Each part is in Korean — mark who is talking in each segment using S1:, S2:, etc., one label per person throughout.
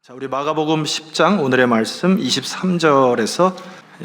S1: 자, 우리 마가복음 10장 오늘의 말씀 23절에서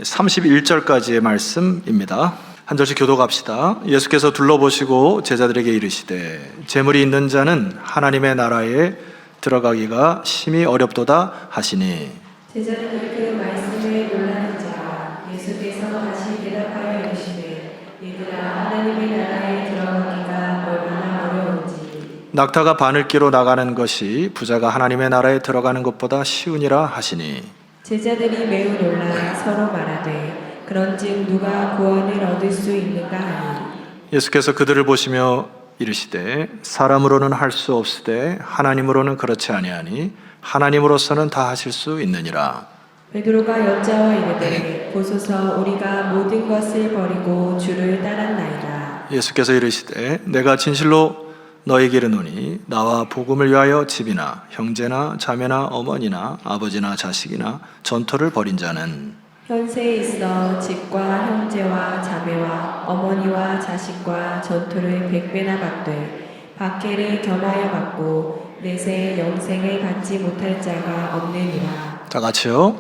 S1: 31절까지의 말씀입니다. 한 절씩 교독합시다. 예수께서 둘러보시고 제자들에게 이르시되 재물이 있는 자는 하나님의 나라에 들어가기가 심히 어렵도다 하시니.
S2: 제자들은 그 말씀에 놀라는 자 예수께서 다시 대답하여 이르시되 얘들아 하나님의 나라에 들어가기가 얼마나 어려운지
S1: 낙타가 바늘기로 나가는 것이 부자가 하나님의 나라에 들어가는 것보다 쉬우니라 하시니.
S2: 제자들이 매우 놀라 서로 말하되 그런즉 누가 구원을 얻을 수 있는가 하니
S1: 예수께서 그들을 보시며 이르시되 사람으로는 할 수 없으되 하나님으로는 그렇지 아니하니 하나님으로서는 다 하실 수 있느니라.
S2: 베드로가 여짜와 이르되 보소서 우리가 모든 것을 버리고 주를 따랐나이다.
S1: 예수께서 이르시되 내가 진실로 너에게 이르노니 나와 복음을 위하여 집이나 형제나 자매나 어머니나 아버지나 자식이나 전토를 벌인 자는
S2: 현세에 있어 집과 형제와 자매와 어머니와 자식과 전토를 100배나 받되 박해를 겸하여 받고 내세 영생을 받지 못할 자가 없느니라.
S1: 다 같이요.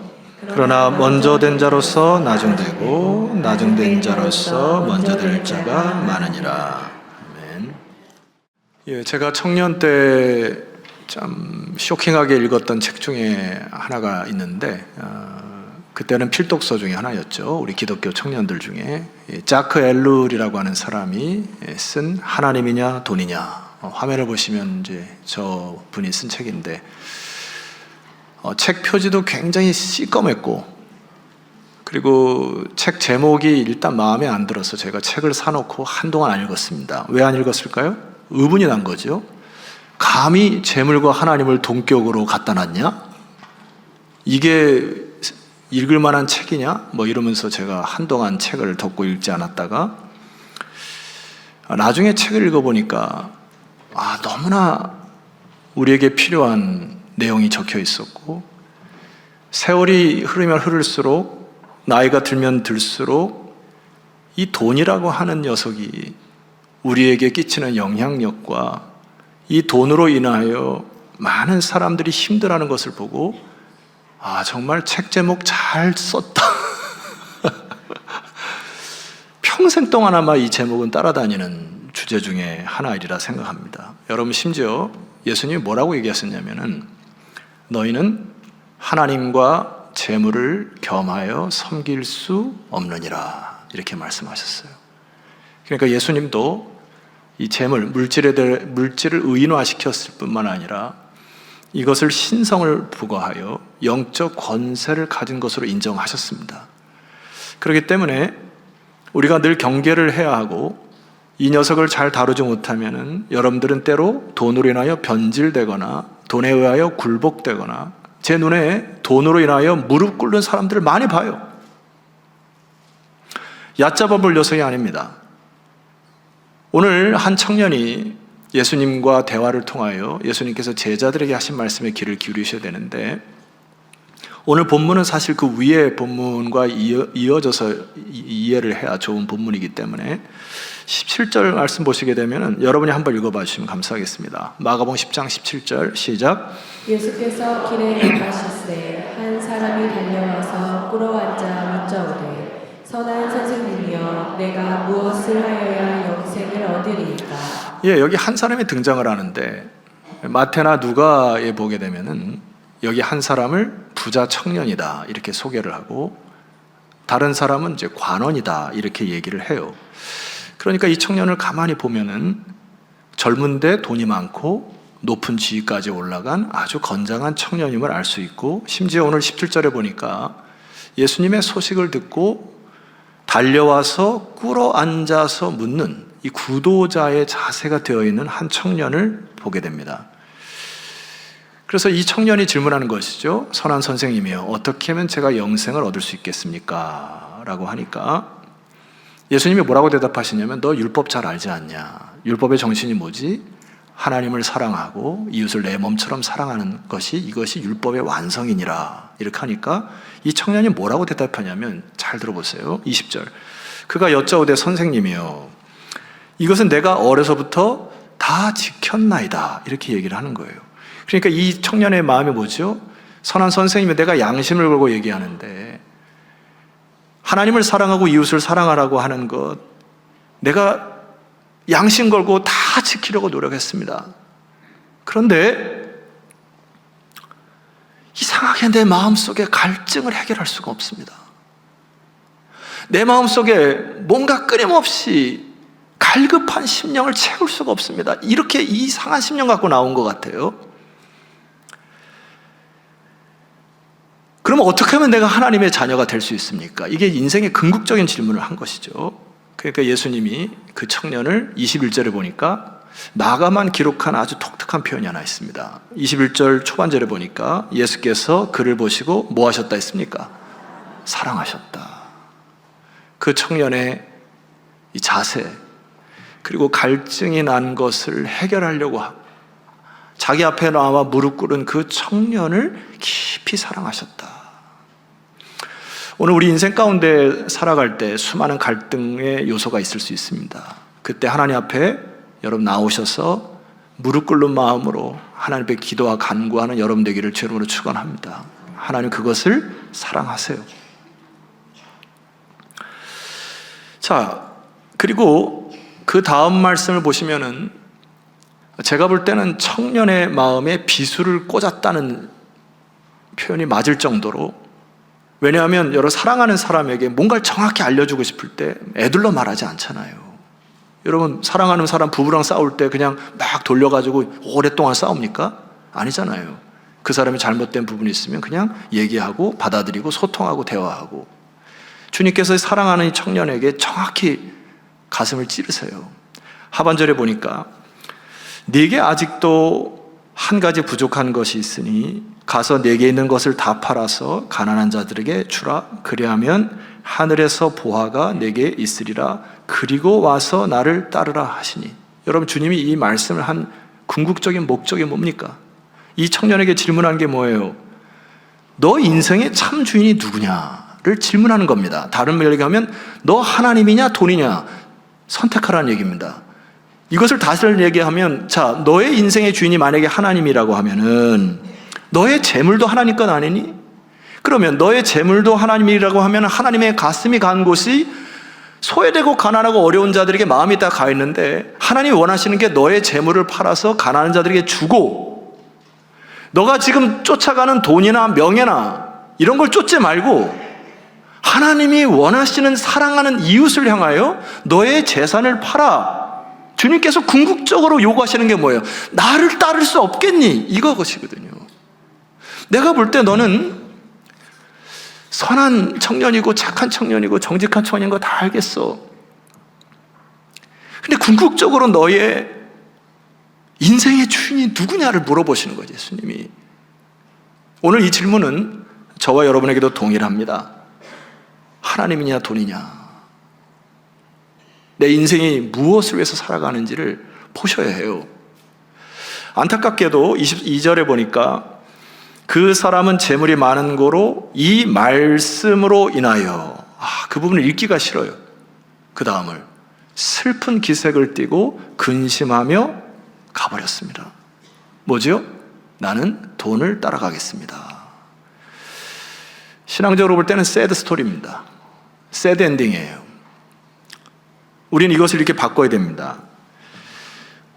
S1: 그러나 먼저 된 자로서 나중되고 나중된 자로서 먼저 될 자가 많으니라. 아멘. 예, 제가 청년 때 참 쇼킹하게 읽었던 책 중에 하나가 있는데 그때는 필독서 중에 하나였죠. 우리 기독교 청년들 중에 자크 엘룰이라고 하는 사람이 쓴 하나님이냐 돈이냐. 화면을 보시면 이제 저 분이 쓴 책인데 책 표지도 굉장히 시꺼맸고 그리고 책 제목이 일단 마음에 안 들어서 제가 책을 사놓고 한동안 안 읽었습니다. 왜 안 읽었을까요? 의문이 난 거죠. 감히 재물과 하나님을 동격으로 갖다 놨냐? 이게 읽을 만한 책이냐? 뭐 이러면서 제가 한동안 책을 덮고 읽지 않았다가 나중에 책을 읽어보니까 너무나 우리에게 필요한 내용이 적혀 있었고 세월이 흐르면 흐를수록 나이가 들면 들수록 이 돈이라고 하는 녀석이 우리에게 끼치는 영향력과 이 돈으로 인하여 많은 사람들이 힘들어하는 것을 보고 정말 책 제목 잘 썼다. 평생 동안 아마 이 제목은 따라다니는 주제 중에 하나이리라 생각합니다. 여러분 심지어 예수님이 뭐라고 얘기하셨냐면은 너희는 하나님과 재물을 겸하여 섬길 수 없느니라 이렇게 말씀하셨어요. 그러니까 예수님도 이 재물, 물질을 의인화시켰을 뿐만 아니라 이것을 신성을 부과하여 영적 권세를 가진 것으로 인정하셨습니다. 그렇기 때문에 우리가 늘 경계를 해야 하고 이 녀석을 잘 다루지 못하면은 여러분들은 때로 돈으로 인하여 변질되거나 돈에 의하여 굴복되거나 제 눈에 돈으로 인하여 무릎 꿇는 사람들을 많이 봐요. 얕잡아 볼 녀석이 아닙니다. 오늘 한 청년이 예수님과 대화를 통하여 예수님께서 제자들에게 하신 말씀에 귀를 기울이셔야 되는데 오늘 본문은 사실 그 위의 본문과 이어져서 이해를 해야 좋은 본문이기 때문에 17절 말씀 보시게 되면 여러분이 한번 읽어봐 주시면 감사하겠습니다. 마가복음 10장 17절 시작.
S2: 예수께서 길에 나가실새 한 사람이 달려와서 꿇어앉아 묻자오되 선한 선생님이여 내가 무엇을 하여야 영생을 얻으리이까.
S1: 여기 한 사람이 등장을 하는데 마태나 누가에 보게 되면은 여기 한 사람을 부자 청년이다 이렇게 소개를 하고 다른 사람은 이제 관원이다 이렇게 얘기를 해요. 그러니까 이 청년을 가만히 보면은 젊은데 돈이 많고 높은 지위까지 올라간 아주 건장한 청년임을 알 수 있고 심지어 오늘 17절에 보니까 예수님의 소식을 듣고 달려와서 꿇어 앉아서 묻는 이 구도자의 자세가 되어 있는 한 청년을 보게 됩니다. 그래서 이 청년이 질문하는 것이죠. 선한 선생님이여 어떻게 하면 제가 영생을 얻을 수 있겠습니까? 라고 하니까 예수님이 뭐라고 대답하시냐면 너 율법 잘 알지 않냐? 율법의 정신이 뭐지? 하나님을 사랑하고 이웃을 내 몸처럼 사랑하는 것이 이것이 율법의 완성이니라. 이렇게 하니까 이 청년이 뭐라고 대답하냐면 잘 들어보세요. 20절. 그가 여짜오되 선생님이여 이것은 내가 어려서부터 다 지켰나이다. 이렇게 얘기를 하는 거예요. 그러니까 이 청년의 마음이 뭐죠? 선한 선생님이 내가 양심을 걸고 얘기하는데 하나님을 사랑하고 이웃을 사랑하라고 하는 것 내가 양심 걸고 다 지키려고 노력했습니다. 그런데 이상하게 내 마음속에 갈증을 해결할 수가 없습니다. 내 마음속에 뭔가 끊임없이 갈급한 심령을 채울 수가 없습니다. 이렇게 이상한 심령 갖고 나온 것 같아요. 그럼 어떻게 하면 내가 하나님의 자녀가 될 수 있습니까? 이게 인생의 궁극적인 질문을 한 것이죠. 그러니까 예수님이 그 청년을 21절에 보니까 마가만 기록한 아주 독특한 표현이 하나 있습니다. 21절 초반절에 보니까 예수께서 그를 보시고 뭐 하셨다 했습니까? 사랑하셨다. 그 청년의 이 자세, 그리고 갈증이 난 것을 해결하려고 하고 자기 앞에 나와 무릎 꿇은 그 청년을 깊이 사랑하셨다. 오늘 우리 인생 가운데 살아갈 때 수많은 갈등의 요소가 있을 수 있습니다. 그때 하나님 앞에 여러분 나오셔서 무릎 꿇는 마음으로 하나님 앞에 기도와 간구하는 여러분 되기를 주님으로 축원합니다. 하나님 그것을 사랑하세요. 자, 그리고 그 다음 말씀을 보시면은 제가 볼 때는 청년의 마음에 비수를 꽂았다는 표현이 맞을 정도로, 왜냐하면 여러 사랑하는 사람에게 뭔가를 정확히 알려주고 싶을 때 애들로 말하지 않잖아요. 여러분 사랑하는 사람 부부랑 싸울 때 그냥 막 돌려가지고 오랫동안 싸웁니까? 아니잖아요. 그 사람이 잘못된 부분이 있으면 그냥 얘기하고 받아들이고 소통하고 대화하고. 주님께서 사랑하는 이 청년에게 정확히 가슴을 찌르세요. 하반절에 보니까 네게 아직도 한 가지 부족한 것이 있으니 가서 네게 있는 것을 다 팔아서 가난한 자들에게 주라. 그리하면 하늘에서 보화가 네게 있으리라. 그리고 와서 나를 따르라 하시니. 여러분 주님이 이 말씀을 한 궁극적인 목적이 뭡니까? 이 청년에게 질문한 게 뭐예요? 너 인생의 참 주인이 누구냐를 질문하는 겁니다. 다른 말로 얘기하면 너 하나님이냐 돈이냐 선택하라는 얘기입니다. 이것을 다시 얘기하면, 자, 너의 인생의 주인이 만약에 하나님이라고 하면은 너의 재물도 하나님 것 아니니? 그러면 너의 재물도 하나님이라고 하면 하나님의 가슴이 간 곳이 소외되고 가난하고 어려운 자들에게 마음이 다 가 있는데, 하나님이 원하시는 게 너의 재물을 팔아서 가난한 자들에게 주고, 너가 지금 쫓아가는 돈이나 명예나 이런 걸 쫓지 말고 하나님이 원하시는 사랑하는 이웃을 향하여 너의 재산을 팔아. 주님께서 궁극적으로 요구하시는 게 뭐예요? 나를 따를 수 없겠니? 이것이거든요. 내가 볼 때 너는 선한 청년이고 착한 청년이고 정직한 청년인 거 다 알겠어. 근데 궁극적으로 너의 인생의 주인이 누구냐를 물어보시는 거죠, 예수님이. 오늘 이 질문은 저와 여러분에게도 동일합니다. 하나님이냐 돈이냐. 내 인생이 무엇을 위해서 살아가는지를 보셔야 해요. 안타깝게도 22절에 보니까 그 사람은 재물이 많은 고로 이 말씀으로 인하여, 그 부분을 읽기가 싫어요. 그 다음을 슬픈 기색을 띠고 근심하며 가버렸습니다. 뭐지요? 나는 돈을 따라가겠습니다. 신앙적으로 볼 때는 새드 스토리입니다. 새드 엔딩이에요. 우리는 이것을 이렇게 바꿔야 됩니다.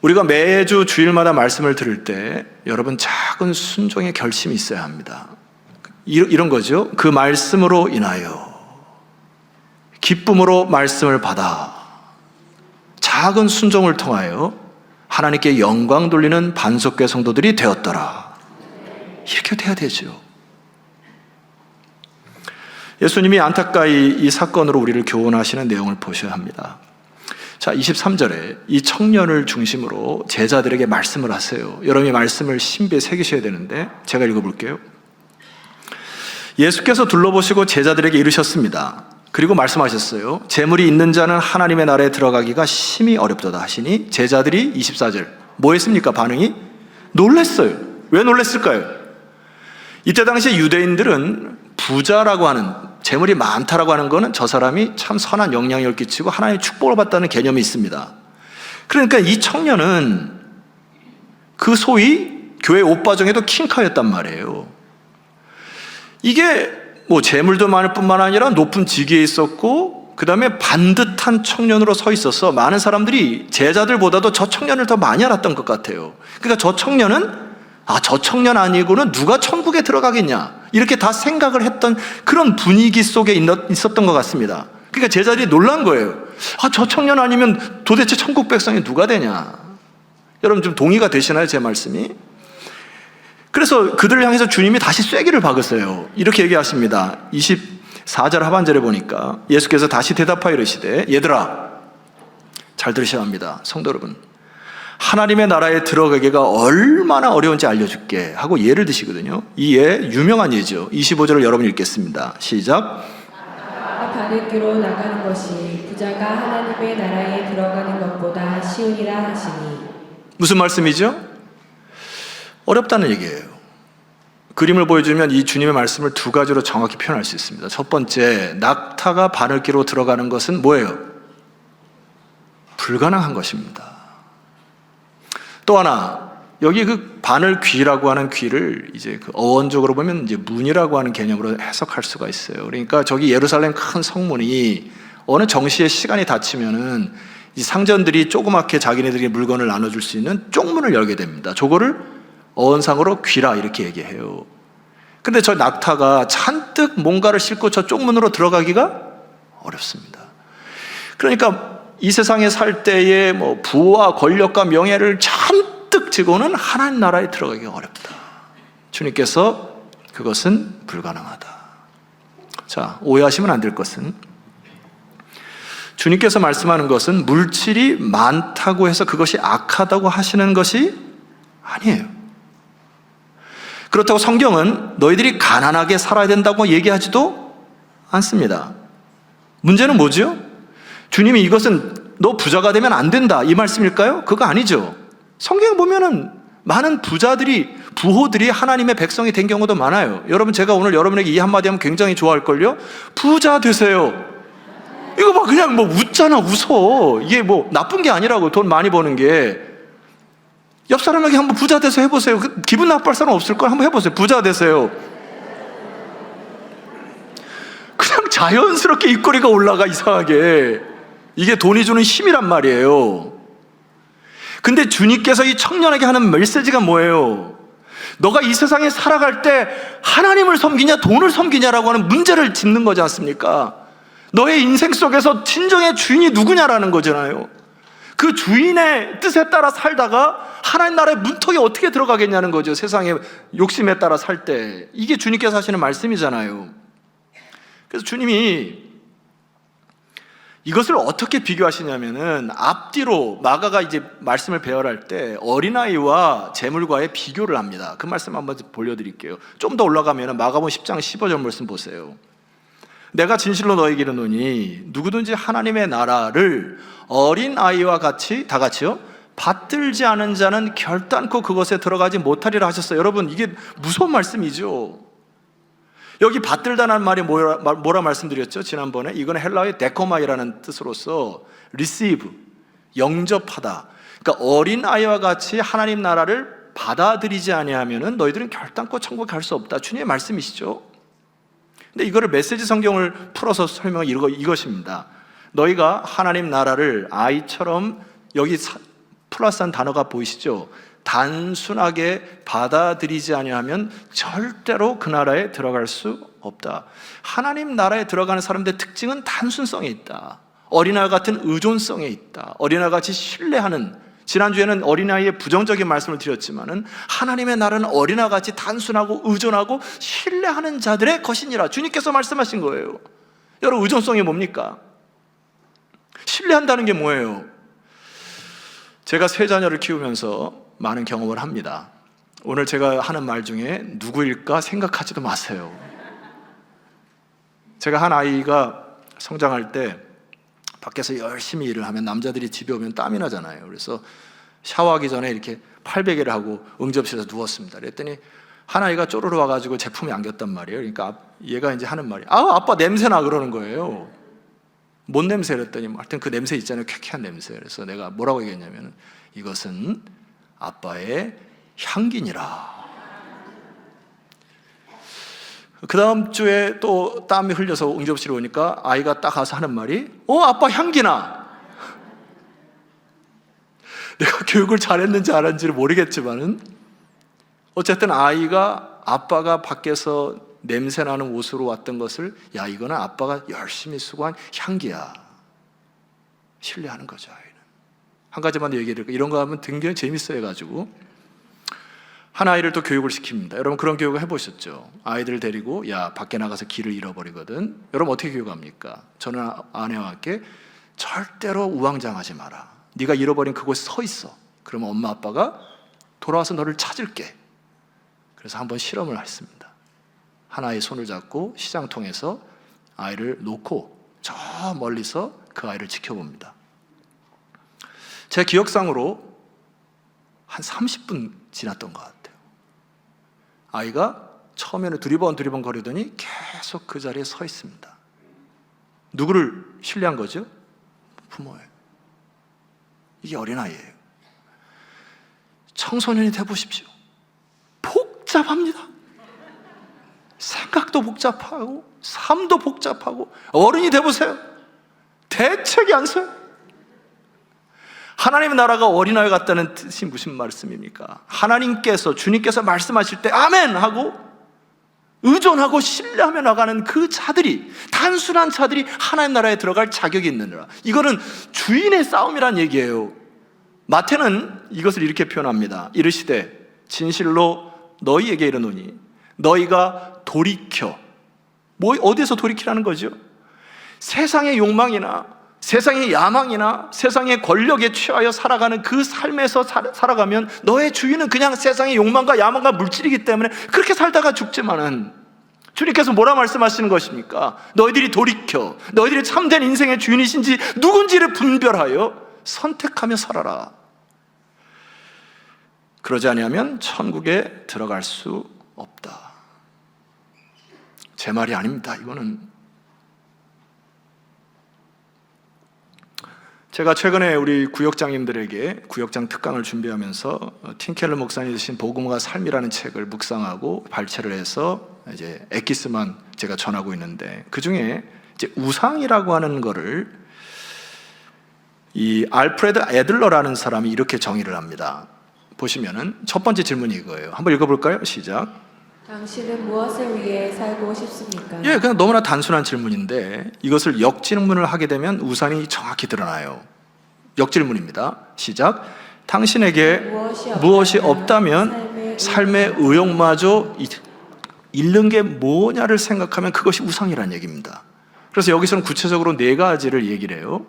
S1: 우리가 매주 주일마다 말씀을 들을 때 여러분 작은 순종의 결심이 있어야 합니다. 이런 거죠. 그 말씀으로 인하여 기쁨으로 말씀을 받아 작은 순종을 통하여 하나님께 영광 돌리는 반석교 성도들이 되었더라. 이렇게 돼야 되죠. 예수님이 안타까이 이 사건으로 우리를 교훈하시는 내용을 보셔야 합니다. 자, 23절에 이 청년을 중심으로 제자들에게 말씀을 하세요. 여러분이 말씀을 신비에 새기셔야 되는데 제가 읽어볼게요. 예수께서 둘러보시고 제자들에게 이르셨습니다. 그리고 말씀하셨어요. 재물이 있는 자는 하나님의 나라에 들어가기가 심히 어렵도다 하시니 제자들이 24절 뭐 했습니까? 반응이 놀랐어요. 왜 놀랐을까요? 이때 당시 유대인들은 부자라고 하는, 재물이 많다라고 하는 것은 저 사람이 참 선한 영향력을 끼치고 하나님의 축복을 받다는 개념이 있습니다. 그러니까 이 청년은 그 소위 교회 오빠 중에도 킹카였단 말이에요. 이게 뭐 재물도 많을 뿐만 아니라 높은 직위에 있었고 그 다음에 반듯한 청년으로 서 있어서 많은 사람들이 제자들보다도 저 청년을 더 많이 알았던 것 같아요. 그러니까 저 청년은 저 청년 아니고는 누가 천국에 들어가겠냐 이렇게 다 생각을 했던 그런 분위기 속에 있었던 것 같습니다. 그러니까 제자들이 놀란 거예요. 저 청년 아니면 도대체 천국 백성이 누가 되냐. 여러분 좀 동의가 되시나요? 제 말씀이? 그래서 그들을 향해서 주님이 다시 쐐기를 박으세요. 이렇게 얘기하십니다. 24절 하반절에 보니까 예수께서 다시 대답하여 이르시되 얘들아 잘 들으셔야 합니다. 성도 여러분, 하나님의 나라에 들어가기가 얼마나 어려운지 알려줄게 하고 예를 드시거든요. 이 예 유명한 예죠. 25절을 여러분 읽겠습니다. 시작.
S2: 바늘기로 나가는 것이 부자가 하나님의 나라에 들어가는 것보다 쉬우니라 하시니. 무슨
S1: 말씀이죠? 어렵다는 얘기예요. 그림을 보여주면 이 주님의 말씀을 두 가지로 정확히 표현할 수 있습니다. 첫 번째, 낙타가 바늘기로 들어가는 것은 뭐예요? 불가능한 것입니다. 또 하나, 여기 그 바늘귀라고 하는 귀를 이제 그 어원적으로 보면 이제 문이라고 하는 개념으로 해석할 수가 있어요. 그러니까 저기 예루살렘 큰 성문이 어느 정시의 시간이 닫히면은 이 상전들이 조그맣게 자기네들이 물건을 나눠줄 수 있는 쪽문을 열게 됩니다. 저거를 어원상으로 귀라 이렇게 얘기해요. 근데 저 낙타가 잔뜩 뭔가를 싣고 저 쪽문으로 들어가기가 어렵습니다. 그러니까 이 세상에 살 때에 뭐 부와 권력과 명예를 잔뜩 지고는 하나님 나라에 들어가기가 어렵다. 주님께서 그것은 불가능하다. 자, 오해하시면 안 될 것은 주님께서 말씀하는 것은 물질이 많다고 해서 그것이 악하다고 하시는 것이 아니에요. 그렇다고 성경은 너희들이 가난하게 살아야 된다고 얘기하지도 않습니다. 문제는 뭐죠? 주님이 이것은 너 부자가 되면 안 된다 이 말씀일까요? 그거 아니죠. 성경에 보면은 많은 부호들이 하나님의 백성이 된 경우도 많아요. 여러분 제가 오늘 여러분에게 이 한마디 하면 굉장히 좋아할걸요? 부자 되세요. 이거 봐 그냥 뭐 웃잖아 웃어. 이게 뭐 나쁜 게 아니라고. 돈 많이 버는 게. 옆 사람에게 한번 부자 돼서 해보세요. 기분 나쁠 사람 없을걸? 한번 해보세요. 부자 되세요. 그냥 자연스럽게 입꼬리가 올라가 이상하게. 이게 돈이 주는 힘이란 말이에요. 근데 주님께서 이 청년에게 하는 메시지가 뭐예요? 너가 이 세상에 살아갈 때 하나님을 섬기냐 돈을 섬기냐라고 하는 문제를 짚는 거지 않습니까? 너의 인생 속에서 진정의 주인이 누구냐라는 거잖아요. 그 주인의 뜻에 따라 살다가 하나님 나라의 문턱에 어떻게 들어가겠냐는 거죠. 세상의 욕심에 따라 살 때. 이게 주님께서 하시는 말씀이잖아요. 그래서 주님이 이것을 어떻게 비교하시냐면은 앞뒤로 마가가 이제 말씀을 배열할 때 어린아이와 재물과의 비교를 합니다. 그 말씀 한번 보여드릴게요. 좀 더 올라가면은 마가복음 10장 15절 말씀 보세요. 내가 진실로 너에게 이르노니 누구든지 하나님의 나라를 어린아이와 같이 다 같이요 받들지 않은 자는 결단코 그것에 들어가지 못하리라 하셨어요. 여러분 이게 무서운 말씀이죠. 여기 받들다는 말이 뭐라 말씀드렸죠? 지난번에 이건 헬라어의 데코마이라는 뜻으로서 receive, 영접하다. 그러니까 어린아이와 같이 하나님 나라를 받아들이지 아니하면은 너희들은 결단코 천국에 갈 수 없다. 주님의 말씀이시죠. 근데 이거를 메시지 성경을 풀어서 설명한 이것입니다. 너희가 하나님 나라를 아이처럼 여기 플러스한 단어가 보이시죠? 단순하게 받아들이지 아니하면 절대로 그 나라에 들어갈 수 없다. 하나님 나라에 들어가는 사람들의 특징은 단순성에 있다. 어린아이 같은 의존성에 있다. 어린아이 같이 신뢰하는, 지난주에는 어린아이의 부정적인 말씀을 드렸지만은 하나님의 나라는 어린아이 같이 단순하고 의존하고 신뢰하는 자들의 것이니라. 주님께서 말씀하신 거예요. 여러분 의존성이 뭡니까? 신뢰한다는 게 뭐예요? 제가 세 자녀를 키우면서 많은 경험을 합니다. 오늘 제가 하는 말 중에 누구일까 생각하지도 마세요. 제가 한 아이가 성장할 때 밖에서 열심히 일을 하면 남자들이 집에 오면 땀이 나잖아요. 그래서 샤워하기 전에 이렇게 팔베개를 하고 응접실에서 누웠습니다. 그랬더니 한 아이가 쪼르르 와가지고 제품이 안겼단 말이에요. 그러니까 얘가 이제 하는 말이 아빠 냄새나 그러는 거예요. 뭔 냄새? 그랬더니 하여튼 그 냄새 있잖아요. 쾌쾌한 냄새. 그래서 내가 뭐라고 얘기했냐면 이것은 아빠의 향기니라. 그 다음 주에 또 땀이 흘려서 응접실에 오니까 아이가 딱 가서 하는 말이 아빠 향기나. 내가 교육을 잘했는지 안 했는지를 모르겠지만은 어쨌든 아이가 아빠가 밖에서 냄새나는 옷으로 왔던 것을 야 이거는 아빠가 열심히 수고한 향기야, 신뢰하는 거죠. 아이는. 한 가지만 더 얘기해드릴게요. 이런 거 하면 굉장히 재밌어 해가지고 한 아이를 또 교육을 시킵니다. 여러분 그런 교육을 해보셨죠? 아이들을 데리고 야 밖에 나가서 길을 잃어버리거든. 여러분 어떻게 교육합니까? 저는 아내와 함께 절대로 우왕좌왕하지 마라. 네가 잃어버린 그곳에 서 있어. 그러면 엄마 아빠가 돌아와서 너를 찾을게. 그래서 한번 실험을 했습니다. 하나의 손을 잡고 시장통에서 아이를 놓고 저 멀리서 그 아이를 지켜봅니다. 제 기억상으로 한 30분 지났던 것 같아요. 아이가 처음에는 두리번 거리더니 계속 그 자리에 서 있습니다. 누구를 신뢰한 거죠? 부모예요. 이게 어린아이예요. 청소년이 돼보십시오. 복잡합니다. 생각도 복잡하고 삶도 복잡하고. 어른이 돼보세요. 대책이 안 서요. 하나님의 나라가 어린아이 같다는 뜻이 무슨 말씀입니까? 하나님께서 주님께서 말씀하실 때 아멘 하고 의존하고 신뢰하며 나가는 그 자들이, 단순한 자들이 하나님 나라에 들어갈 자격이 있느니라. 이거는 주인의 싸움이란 얘기예요. 마태는 이것을 이렇게 표현합니다. 이르시되 진실로 너희에게 이르노니 너희가 돌이켜. 어디에서 돌이키라는 거죠? 세상의 욕망이나 세상의 야망이나 세상의 권력에 취하여 살아가는 그 삶에서 살아가면 너의 주인은 그냥 세상의 욕망과 야망과 물질이기 때문에 그렇게 살다가 죽지만은 주님께서 뭐라 말씀하시는 것입니까? 너희들이 돌이켜 너희들이 참된 인생의 주인이신지 누군지를 분별하여 선택하며 살아라. 그러지 아니하면 천국에 들어갈 수 없다. 제 말이 아닙니다. 이거는 제가 최근에 우리 구역장님들에게 구역장 특강을 준비하면서 팀 켈러 목사님이 쓰신 복음과 삶이라는 책을 묵상하고 발췌를 해서 이제 엑기스만 제가 전하고 있는데, 그 중에 이제 우상이라고 하는 거를 이 알프레드 애들러라는 사람이 이렇게 정의를 합니다. 보시면은 첫 번째 질문이 이거예요. 한번 읽어볼까요? 시작.
S2: 당신은 무엇을 위해 살고 싶습니까?
S1: 예, 그냥 너무나 단순한 질문인데 이것을 역질문을 하게 되면 우상이 정확히 드러나요. 역질문입니다. 시작. 당신에게 무엇이 없다면 삶의 의욕마저 잃는 게 뭐냐를 생각하면 그것이 우상이라는 얘기입니다. 그래서 여기서는 구체적으로 4가지를 얘기를 해요.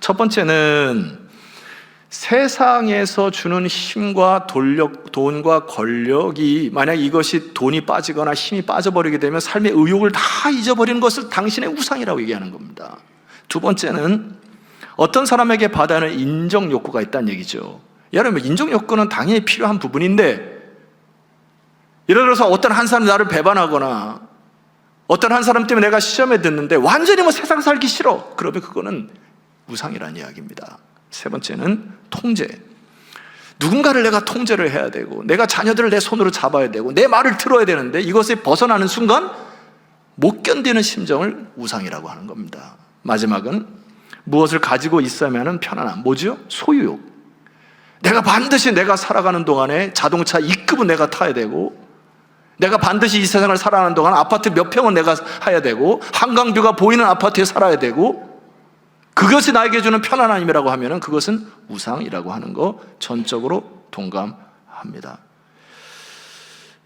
S1: 첫 번째는 세상에서 주는 힘과 돈과 권력이 만약 이것이 돈이 빠지거나 힘이 빠져버리게 되면 삶의 의욕을 다 잊어버리는 것을 당신의 우상이라고 얘기하는 겁니다. 두 번째는 어떤 사람에게 받아야 하는 인정 욕구가 있다는 얘기죠. 여러분, 인정 욕구는 당연히 필요한 부분인데 예를 들어서 어떤 한 사람이 나를 배반하거나 어떤 한 사람 때문에 내가 시험에 듣는데 완전히 세상 살기 싫어. 그러면 그거는 우상이라는 이야기입니다. 세 번째는 통제. 누군가를 내가 통제를 해야 되고 내가 자녀들을 내 손으로 잡아야 되고 내 말을 들어야 되는데 이것에 벗어나는 순간 못 견디는 심정을 우상이라고 하는 겁니다. 마지막은 무엇을 가지고 있어야만 하는 편안함. 뭐죠? 소유욕. 내가 반드시 내가 살아가는 동안에 자동차 E급은 내가 타야 되고 내가 반드시 이 세상을 살아가는 동안 아파트 몇 평은 내가 해야 되고 한강뷰가 보이는 아파트에 살아야 되고 그것이 나에게 주는 편안함이라고 하면 그것은 우상이라고 하는 거 전적으로 동감합니다.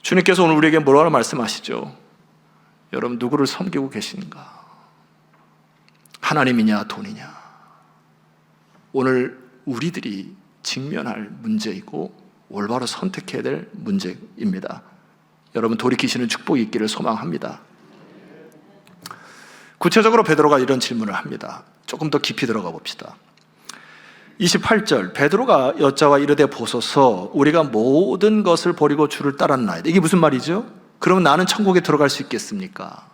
S1: 주님께서 오늘 우리에게 뭐라고 말씀하시죠? 여러분 누구를 섬기고 계신가? 하나님이냐 돈이냐? 오늘 우리들이 직면할 문제이고 올바로 선택해야 될 문제입니다. 여러분 돌이키시는 축복이 있기를 소망합니다. 구체적으로 베드로가 이런 질문을 합니다. 조금 더 깊이 들어가 봅시다. 28절 베드로가 여자와 이르되 보소서 우리가 모든 것을 버리고 주를 따랐나이다. 이게 무슨 말이죠? 그러면 나는 천국에 들어갈 수 있겠습니까?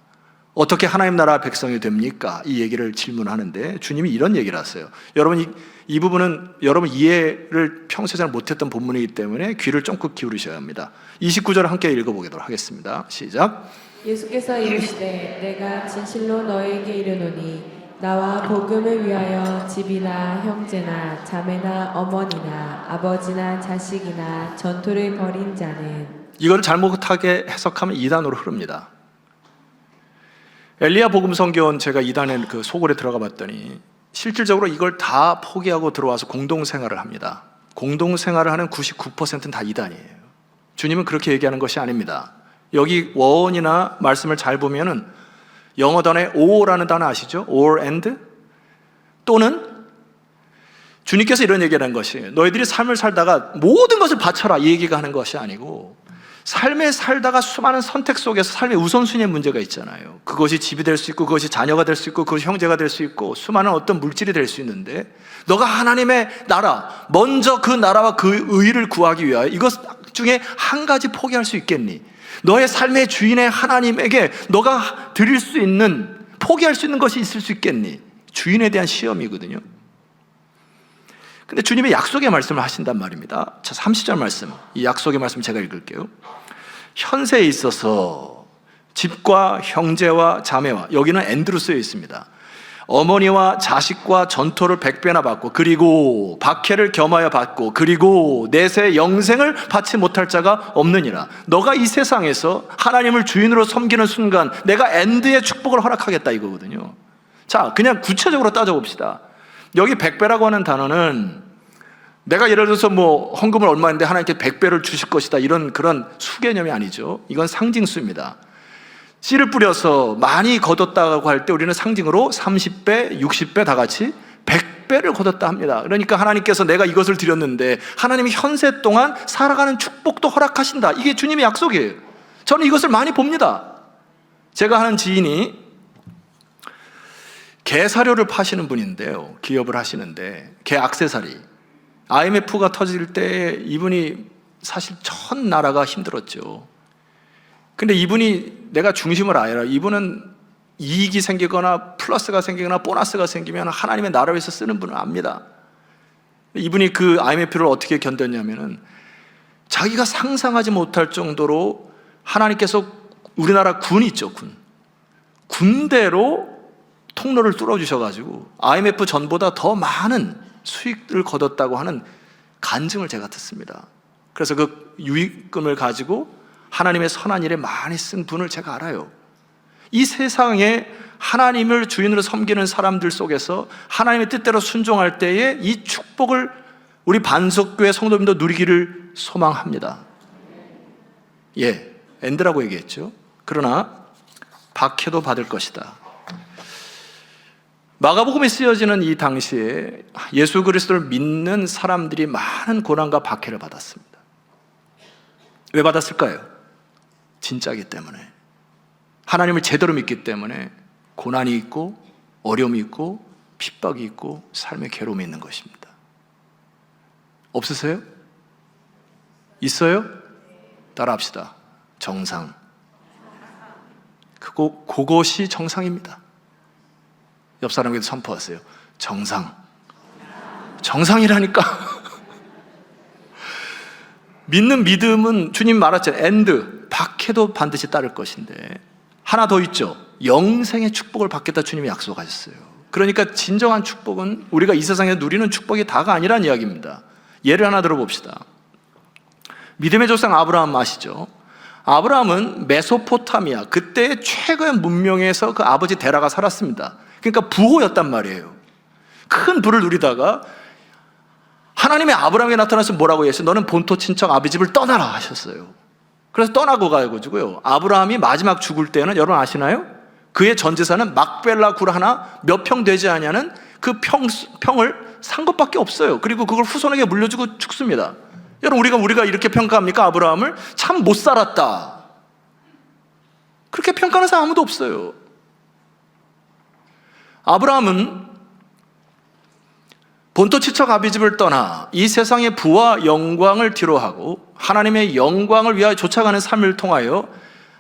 S1: 어떻게 하나님 나라 백성이 됩니까? 이 얘기를 질문하는데 주님이 이런 얘기를 하세요. 여러분 이 부분은 여러분 이해를 평소에 잘 못했던 본문이기 때문에 귀를 쫑긋 기울이셔야 합니다. 29절을 함께 읽어보도록 하겠습니다. 시작.
S2: 예수께서 이르시되 내가 진실로 너에게 이르노니 나와 복음을 위하여 집이나 형제나 자매나 어머니나 아버지나 자식이나 전토를 벌인 자는
S1: 이걸 잘못하게 해석하면 이단으로 흐릅니다. 엘리야 복음 성경 제가 이단의 그 소굴에 들어가 봤더니 실질적으로 이걸 다 포기하고 들어와서 공동생활을 합니다. 공동생활을 하는 99%는 다 이단이에요. 주님은 그렇게 얘기하는 것이 아닙니다. 여기 원이나 말씀을 잘 보면은 영어 단어에 or라는 단어 아시죠? or and 또는 주님께서 이런 얘기를 한 것이 너희들이 삶을 살다가 모든 것을 바쳐라 이 얘기가 하는 것이 아니고 삶에 살다가 수많은 선택 속에서 삶의 우선순위의 문제가 있잖아요. 그것이 집이 될 수 있고 그것이 자녀가 될 수 있고 그것이 형제가 될 수 있고 수많은 어떤 물질이 될 수 있는데 너가 하나님의 나라 먼저 그 나라와 그 의를 구하기 위하여 이것 중에 한 가지 포기할 수 있겠니? 너의 삶의 주인의 하나님에게 너가 드릴 수 있는 포기할 수 있는 것이 있을 수 있겠니? 주인에 대한 시험이거든요. 근데 주님의 약속의 말씀을 하신단 말입니다. 자, 30절 말씀, 이 약속의 말씀 제가 읽을게요. 현세에 있어서 집과 형제와 자매와, 여기는 엔드로 쓰여 있습니다. 어머니와 자식과 전토를 100배나 받고 그리고 박해를 겸하여 받고 그리고 내세 영생을 받지 못할 자가 없느니라. 너가 이 세상에서 하나님을 주인으로 섬기는 순간 내가 엔드의 축복을 허락하겠다 이거거든요. 자, 그냥 구체적으로 따져봅시다. 여기 100배라고 하는 단어는 내가 예를 들어서 뭐 헌금을 얼마인데 하나님께 100배를 주실 것이다 이런 그런 수개념이 아니죠. 이건 상징수입니다. 씨를 뿌려서 많이 거뒀다고 할 때 우리는 상징으로 30배, 60배 다 같이 100배를 거뒀다 합니다. 그러니까 하나님께서 내가 이것을 드렸는데 하나님이 현세 동안 살아가는 축복도 허락하신다. 이게 주님의 약속이에요. 저는 이것을 많이 봅니다. 제가 아는 지인이 개 사료를 파시는 분인데요. 기업을 하시는데 개 액세서리 IMF가 터질 때 이분이 사실 전 나라가 힘들었죠. 근데 이분이 내가 중심을 알아요. 이분은 이익이 생기거나 플러스가 생기거나 보너스가 생기면 하나님의 나라를 위해서 쓰는 분은 압니다. 이분이 그 IMF를 어떻게 견뎠냐면은 자기가 상상하지 못할 정도로 하나님께서 우리나라 군 있죠, 군대로 통로를 뚫어주셔가지고 IMF 전보다 더 많은 수익을 거뒀다고 하는 간증을 제가 듣습니다. 그래서 그 유익금을 가지고 하나님의 선한 일에 많이 쓴 분을 제가 알아요. 이 세상에 하나님을 주인으로 섬기는 사람들 속에서 하나님의 뜻대로 순종할 때에 이 축복을 우리 반석교회 성도님도 누리기를 소망합니다. 예, 엔드라고 얘기했죠. 그러나 박해도 받을 것이다. 마가복음에 쓰여지는 이 당시에 예수 그리스도를 믿는 사람들이 많은 고난과 박해를 받았습니다. 왜 받았을까요? 진짜이기 때문에, 하나님을 제대로 믿기 때문에 고난이 있고 어려움이 있고 핍박이 있고 삶의 괴로움이 있는 것입니다. 없으세요? 있어요? 따라합시다. 정상. 그것이 정상입니다. 옆 사람에게 선포하세요. 정상. 정상이라니까. 믿는 믿음은 주님 말했잖아요. 엔드, 박해도 반드시 따를 것인데 하나 더 있죠. 영생의 축복을 받겠다 주님이 약속하셨어요. 그러니까 진정한 축복은 우리가 이 세상에 누리는 축복이 다가 아니란 이야기입니다. 예를 하나 들어봅시다. 믿음의 조상 아브라함 아시죠? 아브라함은 메소포타미아, 그때의 최고의 문명에서 그 아버지 데라가 살았습니다. 그러니까 부호였단 말이에요. 큰 부를 누리다가 하나님의 아브라함에게 나타나서 뭐라고 했어요? 너는 본토 친척 아비 집을 떠나라 하셨어요. 그래서 떠나고 가가지고요, 아브라함이 마지막 죽을 때는 여러분 아시나요? 그의 전 재산은 막벨라 굴 하나 몇 평 되지 않냐는 그 평을 산 것밖에 없어요. 그리고 그걸 후손에게 물려주고 죽습니다. 여러분, 우리가 이렇게 평가합니까? 아브라함을 참 못 살았다, 그렇게 평가하는 사람 아무도 없어요. 아브라함은 본토 친척 아비 집을 떠나 이 세상의 부와 영광을 뒤로하고 하나님의 영광을 위하여 쫓아가는 삶을 통하여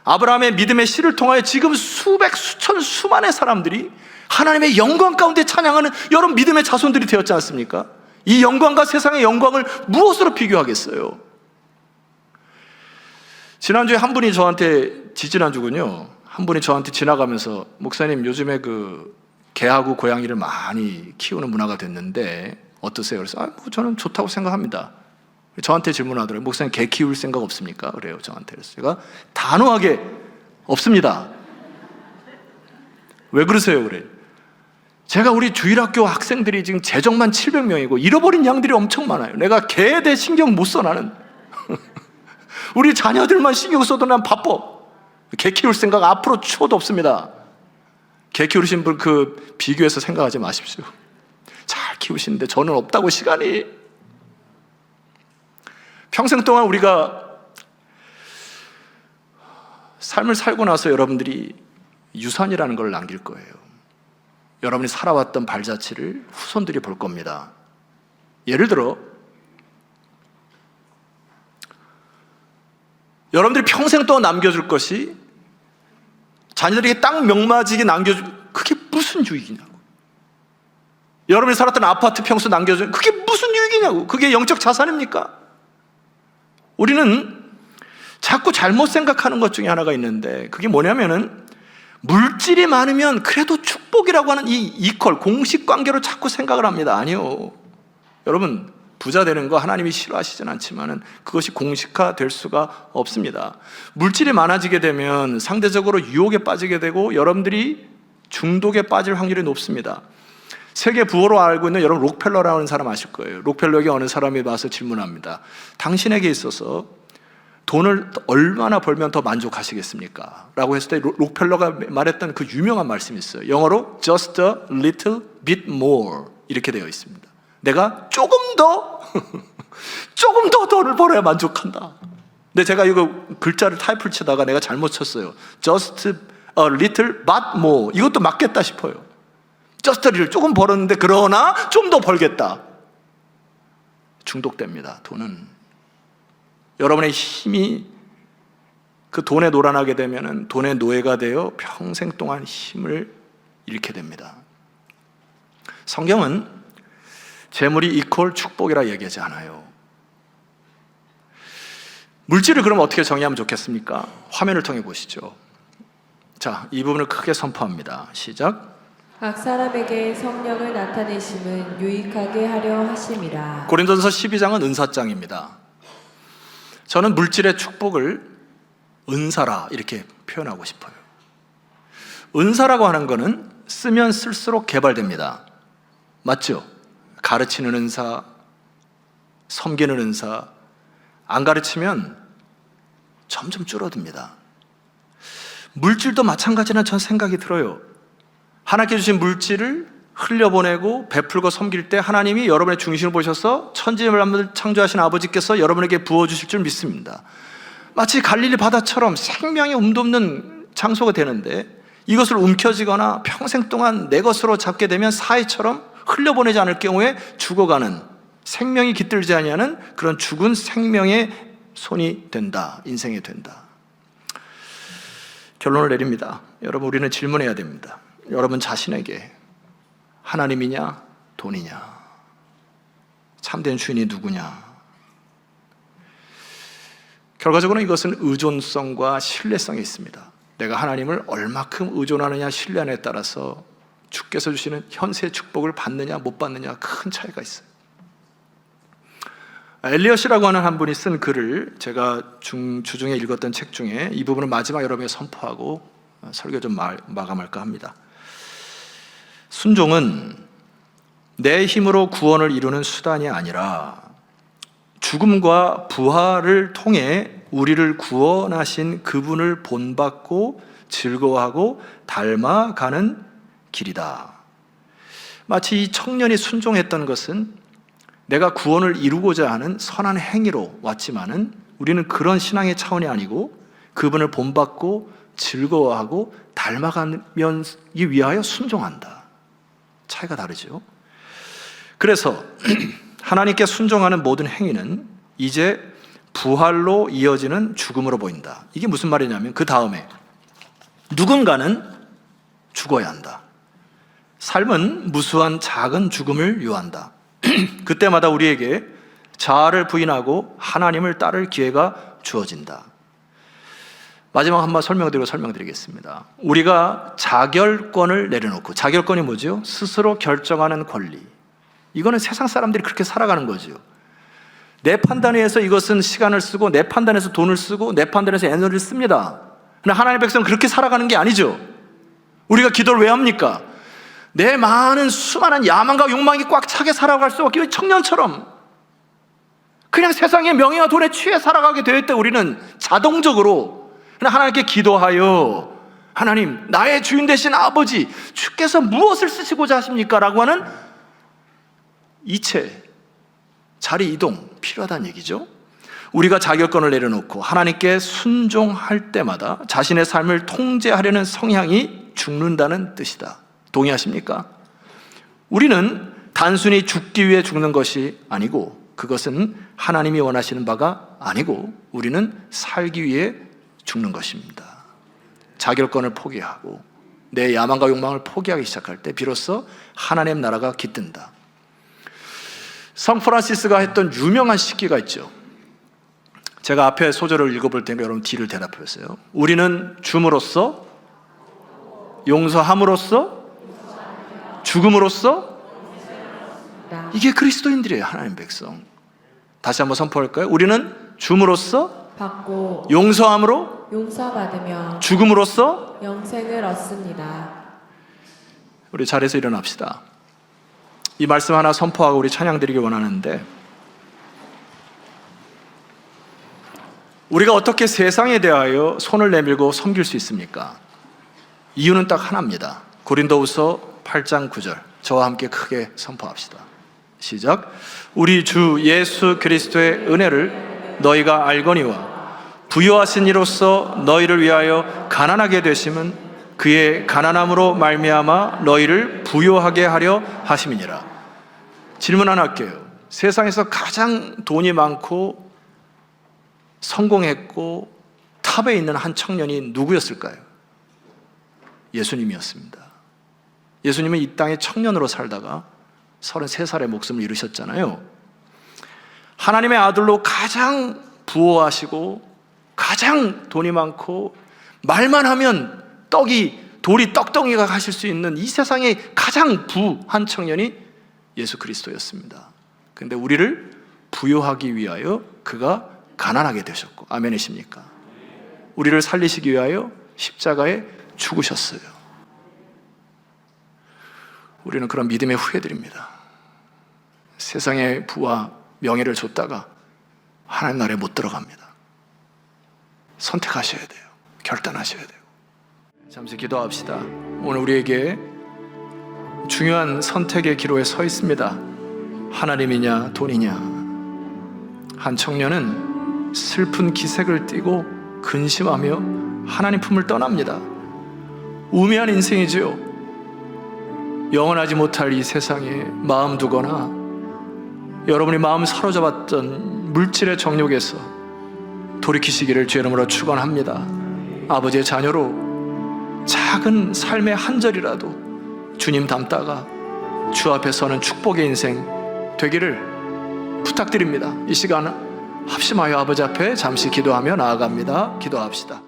S1: 아브라함의 믿음의 씨를 통하여 지금 수백, 수천, 수만의 사람들이 하나님의 영광 가운데 찬양하는 여러분 믿음의 자손들이 되었지 않습니까? 이 영광과 세상의 영광을 무엇으로 비교하겠어요? 지난주에 한 분이 저한테, 지지난주군요, 한 분이 저한테 지나가면서 목사님 요즘에 그 개하고 고양이를 많이 키우는 문화가 됐는데 어떠세요? 그래서 뭐 저는 좋다고 생각합니다. 저한테 질문하더라고요. 목사님 개 키울 생각 없습니까? 그래요 저한테. 그래서 제가 단호하게 없습니다. 왜 그러세요? 그래. 제가 우리 주일학교 학생들이 지금 재정만 700명이고 잃어버린 양들이 엄청 많아요. 내가 개에 대해 신경 못 써 나는. 우리 자녀들만 신경 써도 난 바빠. 개 키울 생각 앞으로 추워도 없습니다. 개 키우신 분 그 비교해서 생각하지 마십시오. 잘 키우시는데 저는 없다고 시간이. 평생 동안 우리가 삶을 살고 나서 여러분들이 유산이라는 걸 남길 거예요. 여러분이 살아왔던 발자취를 후손들이 볼 겁니다. 예를 들어 여러분들이 평생 동안 남겨줄 것이 자녀들에게 딱 명마지게 남겨줄, 그게 무슨 유익이냐고. 여러분이 살았던 아파트 평수 남겨줄, 그게 무슨 유익이냐고. 그게 영적 자산입니까? 우리는 자꾸 잘못 생각하는 것 중에 하나가 있는데, 그게 뭐냐면은 물질이 많으면 그래도 축복이라고 하는 이 이퀄 공식관계로 자꾸 생각을 합니다. 아니요. 여러분, 부자 되는 거 하나님이 싫어하시진 않지만은 그것이 공식화될 수가 없습니다. 물질이 많아지게 되면 상대적으로 유혹에 빠지게 되고 여러분들이 중독에 빠질 확률이 높습니다. 세계 부호로 알고 있는 여러분 록펠러라는 사람 아실 거예요. 록펠러에게 어느 사람이 와서 질문합니다. 당신에게 있어서 돈을 얼마나 벌면 더 만족하시겠습니까? 라고 했을 때 록펠러가 말했던 그 유명한 말씀이 있어요. 영어로 just a little bit more 이렇게 되어 있습니다. 내가 조금 더 돈을 벌어야 만족한다. 근데 제가 이거 글자를 타이프를 치다가 내가 잘못 쳤어요. just a little but more. 이것도 맞겠다 싶어요. just a little, 조금 벌었는데 그러나 좀 더 벌겠다. 중독됩니다. 돈은. 여러분의 힘이 그 돈에 놀아나게 되면 돈의 노예가 되어 평생 동안 힘을 잃게 됩니다. 성경은 재물이 이퀄 축복이라 얘기하지 않아요. 물질을 그럼 어떻게 정의하면 좋겠습니까? 화면을 통해 보시죠. 자, 이 부분을 크게 선포합니다. 시작.
S2: 각 사람에게 성령을 나타내심은 유익하게 하려 하심이라.
S1: 고린도전서 12장은 은사장입니다. 저는 물질의 축복을 은사라 이렇게 표현하고 싶어요. 은사라고 하는 것은 쓰면 쓸수록 개발됩니다. 맞죠? 가르치는 은사, 섬기는 은사, 안 가르치면 점점 줄어듭니다. 물질도 마찬가지나 전 생각이 들어요. 하나님께 주신 물질을 흘려보내고 베풀고 섬길 때 하나님이 여러분의 중심을 보셔서 천지만물을 창조하신 아버지께서 여러분에게 부어주실 줄 믿습니다. 마치 갈릴리 바다처럼 생명의 음도 없는 장소가 되는데 이것을 움켜쥐거나 평생 동안 내 것으로 잡게 되면 사이처럼 흘려보내지 않을 경우에 죽어가는, 생명이 깃들지 아니하는 그런 죽은 생명의 손이 된다. 인생이 된다. 결론을 내립니다. 여러분, 우리는 질문해야 됩니다. 여러분 자신에게 하나님이냐 돈이냐, 참된 주인이 누구냐. 결과적으로 이것은 의존성과 신뢰성이 있습니다. 내가 하나님을 얼마큼 의존하느냐 신뢰하느냐에 따라서 주께서 주시는 현세의 축복을 받느냐 못 받느냐 큰 차이가 있어요. 엘리엇이라고 하는 한 분이 쓴 글을 제가 주중에 읽었던 책 중에 이 부분을 마지막 여러분에게 선포하고 설교 좀 마감할까 합니다. 순종은 내 힘으로 구원을 이루는 수단이 아니라 죽음과 부활을 통해 우리를 구원하신 그분을 본받고 즐거워하고 닮아가는 길이다. 마치 이 청년이 순종했던 것은 내가 구원을 이루고자 하는 선한 행위로 왔지만은 우리는 그런 신앙의 차원이 아니고 그분을 본받고 즐거워하고 닮아가기 위하여 순종한다. 차이가 다르죠. 그래서 하나님께 순종하는 모든 행위는 이제 부활로 이어지는 죽음으로 보인다. 이게 무슨 말이냐면 그 다음에 누군가는 죽어야 한다. 삶은 무수한 작은 죽음을 요한다. 그때마다 우리에게 자아를 부인하고 하나님을 따를 기회가 주어진다. 마지막 한번 설명드리겠습니다. 우리가 자결권을 내려놓고, 자결권이 뭐죠? 스스로 결정하는 권리. 이거는 세상 사람들이 그렇게 살아가는 거죠. 내 판단에 의해서 이것은 시간을 쓰고, 내 판단에서 돈을 쓰고, 내 판단에서 에너지를 씁니다. 그러나 하나님의 백성은 그렇게 살아가는 게 아니죠. 우리가 기도를 왜 합니까? 내 많은 수많은 야망과 욕망이 꽉 차게 살아갈 수 없기 위해 청년처럼 그냥 세상의 명예와 돈에 취해 살아가게 되어 있다. 우리는 자동적으로 그냥 하나님께 기도하여, 하나님, 나의 주인 되신 아버지, 주께서 무엇을 쓰시고자 하십니까? 라고 하는 이체, 자리 이동 필요하다는 얘기죠. 우리가 자결권을 내려놓고 하나님께 순종할 때마다 자신의 삶을 통제하려는 성향이 죽는다는 뜻이다. 동의하십니까? 우리는 단순히 죽기 위해 죽는 것이 아니고, 그것은 하나님이 원하시는 바가 아니고, 우리는 살기 위해 죽는 것입니다. 자결권을 포기하고 내 야망과 욕망을 포기하기 시작할 때 비로소 하나님 나라가 깃든다. 성 프란시스가 했던 유명한 시기가 있죠. 제가 앞에 소절을 읽어볼 테니까 여러분 뒤를 대답해 보세요. 우리는 줌으로써, 용서함으로써, 죽음으로써. 이게 그리스도인들이에요. 하나님 백성. 다시 한번 선포할까요? 우리는 줌으로써,
S2: 받고
S1: 용서함으로,
S2: 용서받으며
S1: 죽음으로써.
S2: 영생을 얻습니다.
S1: 우리 자리에서 일어납시다. 이 말씀 하나 선포하고 우리 찬양 드리기 원하는데, 우리가 어떻게 세상에 대하여 손을 내밀고 섬길 수 있습니까? 이유는 딱 하나입니다. 고린도후서 8장 9절, 저와 함께 크게 선포합시다. 시작. 우리 주 예수 그리스도의 은혜를 너희가 알거니와 부요하신 이로써 너희를 위하여 가난하게 되심은 그의 가난함으로 말미암아 너희를 부요하게 하려 하심이니라. 질문 하나 할게요. 세상에서 가장 돈이 많고 성공했고 탑에 있는 한 청년이 누구였을까요? 예수님이었습니다. 예수님은 이 땅에 청년으로 살다가 33살에 목숨을 잃으셨잖아요. 하나님의 아들로 가장 부호하시고 가장 돈이 많고 말만 하면 돌이 떡덩이가 가실 수 있는 이 세상의 가장 부한 청년이 예수 그리스도였습니다. 그런데 우리를 부요하기 위하여 그가 가난하게 되셨고, 아멘이십니까? 우리를 살리시기 위하여 십자가에 죽으셨어요. 우리는 그런 믿음의 후예들입니다. 세상의 부와 명예를 줬다가 하나님 나라에 못 들어갑니다. 선택하셔야 돼요. 결단하셔야 돼요. 잠시 기도합시다. 오늘 우리에게 중요한 선택의 기로에 서 있습니다. 하나님이냐 돈이냐. 한 청년은 슬픈 기색을 띠고 근심하며 하나님 품을 떠납니다. 우매한 인생이지요. 영원하지 못할 이 세상에 마음 두거나 여러분이 마음 사로잡았던 물질의 정욕에서 돌이키시기를 주의 이름으로 축원합니다. 아버지의 자녀로 작은 삶의 한 절이라도 주님 닮다가 주 앞에 서는 축복의 인생 되기를 부탁드립니다. 이 시간 합심하여 아버지 앞에 잠시 기도하며 나아갑니다. 기도합시다.